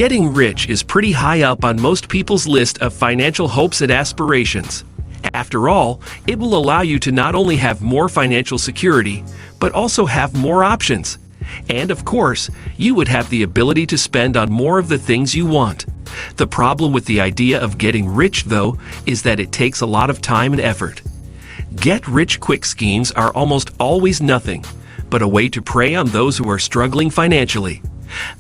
Getting rich is pretty high up on most people's list of financial hopes and aspirations. After all, it will allow you to not only have more financial security, but also have more options. And of course, you would have the ability to spend on more of the things you want. The problem with the idea of getting rich, though, is that it takes a lot of time and effort. Get-rich-quick schemes are almost always nothing but a way to prey on those who are struggling financially.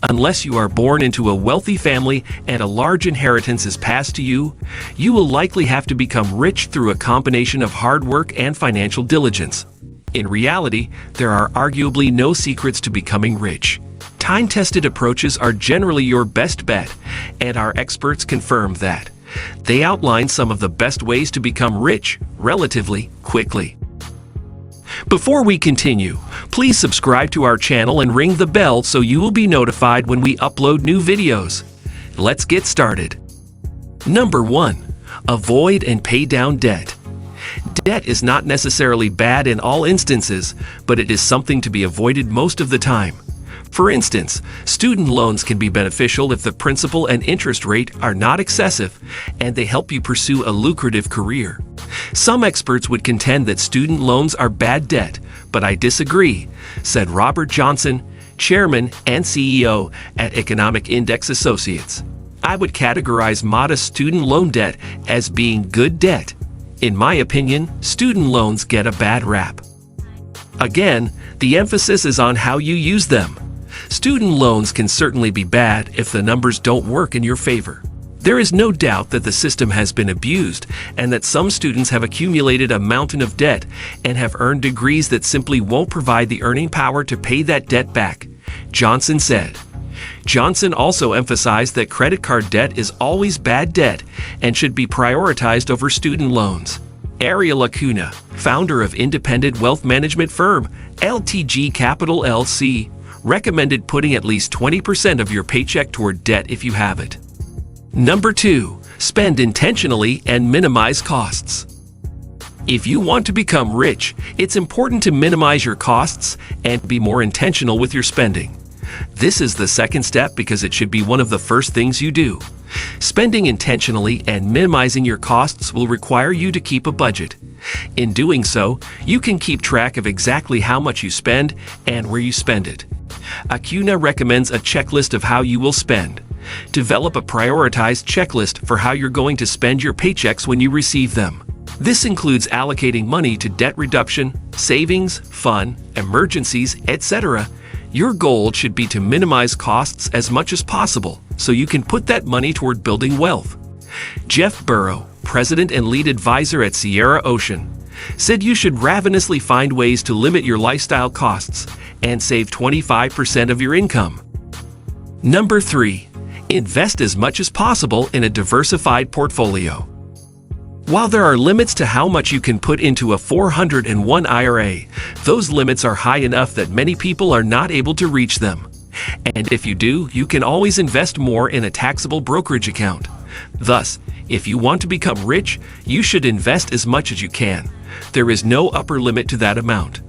Unless you are born into a wealthy family and a large inheritance is passed to you, you will likely have to become rich through a combination of hard work and financial diligence. In reality, there are arguably no secrets to becoming rich. Time-tested approaches are generally your best bet, and our experts confirm that. They outline some of the best ways to become rich relatively quickly. Before we continue, please subscribe to our channel and ring the bell so you will be notified when we upload new videos. Let's get started. Number 1. Avoid and pay down debt. Debt is not necessarily bad in all instances, but it is something to be avoided most of the time. For instance, student loans can be beneficial if the principal and interest rate are not excessive and they help you pursue a lucrative career. Some experts would contend that student loans are bad debt, but I disagree, said Robert Johnson, chairman and CEO at Economic Index Associates. I would categorize modest student loan debt as being good debt. In my opinion, student loans get a bad rap. Again, the emphasis is on how you use them. Student loans can certainly be bad if the numbers don't work in your favor. There is no doubt that the system has been abused and that some students have accumulated a mountain of debt and have earned degrees that simply won't provide the earning power to pay that debt back, Johnson said. Johnson also emphasized that credit card debt is always bad debt and should be prioritized over student loans. Ariel Lacuna, founder of independent wealth management firm LTG Capital LC, recommended putting at least 20% of your paycheck toward debt if you have it. Number 2. Spend intentionally and minimize costs. If you want to become rich, it's important to minimize your costs and be more intentional with your spending. This is the second step because it should be one of the first things you do. Spending intentionally and minimizing your costs will require you to keep a budget. In doing so, you can keep track of exactly how much you spend and where you spend it. Acuna recommends a checklist of how you will spend. Develop a prioritized checklist for how you're going to spend your paychecks when you receive them. This includes allocating money to debt reduction, savings, fun, emergencies, etc. Your goal should be to minimize costs as much as possible so you can put that money toward building wealth. Jeff Burrow, president and lead advisor at Sierra Ocean, said you should ravenously find ways to limit your lifestyle costs and save 25% of your income. Number 3. Invest as much as possible in a diversified portfolio. While there are limits to how much you can put into a 401 IRA, those limits are high enough that many people are not able to reach them. And if you do, you can always invest more in a taxable brokerage account. Thus, if you want to become rich, you should invest as much as you can. There is no upper limit to that amount.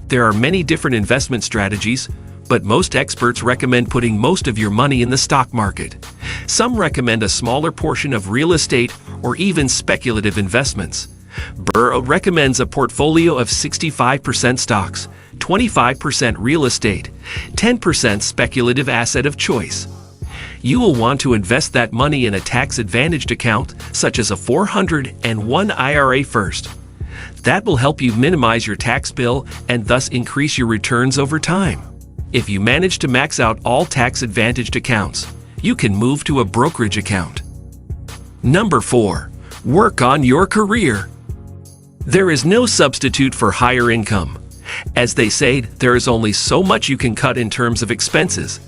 There are many different investment strategies, but most experts recommend putting most of your money in the stock market. Some recommend a smaller portion of real estate or even speculative investments. Burrow recommends a portfolio of 65% stocks, 25% real estate, 10% speculative asset of choice. You will want to invest that money in a tax-advantaged account, such as a 401 IRA first. That will help you minimize your tax bill and thus increase your returns over time. If you manage to max out all tax-advantaged accounts, you can move to a brokerage account. Number 4. Work on your career. There is no substitute for higher income. As they say, there is only so much you can cut in terms of expenses,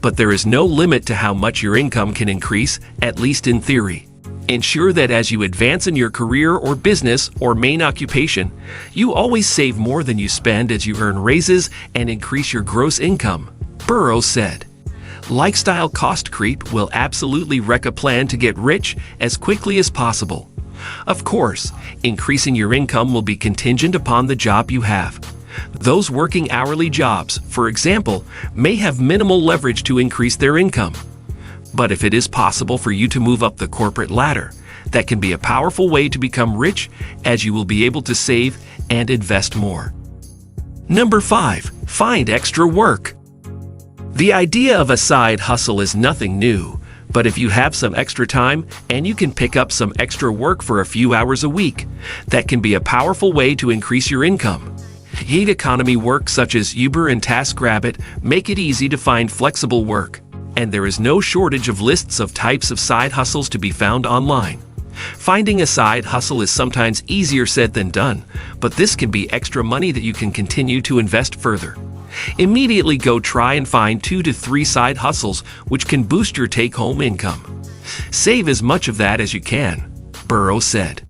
but there is no limit to how much your income can increase, at least in theory. Ensure that as you advance in your career or business or main occupation, you always save more than you spend as you earn raises and increase your gross income, Burrow said. Lifestyle cost creep will absolutely wreck a plan to get rich as quickly as possible. Of course, increasing your income will be contingent upon the job you have. Those working hourly jobs, for example, may have minimal leverage to increase their income. But if it is possible for you to move up the corporate ladder, that can be a powerful way to become rich, as you will be able to save and invest more. Number 5. Find extra work. The idea of a side hustle is nothing new, but if you have some extra time and you can pick up some extra work for a few hours a week, that can be a powerful way to increase your income. Gig economy work such as Uber and TaskRabbit make it easy to find flexible work, and there is no shortage of lists of types of side hustles to be found online. Finding a side hustle is sometimes easier said than done, but this can be extra money that you can continue to invest further. Immediately go try and find 2 to 3 side hustles which can boost your take-home income. Save as much of that as you can, Burrow said.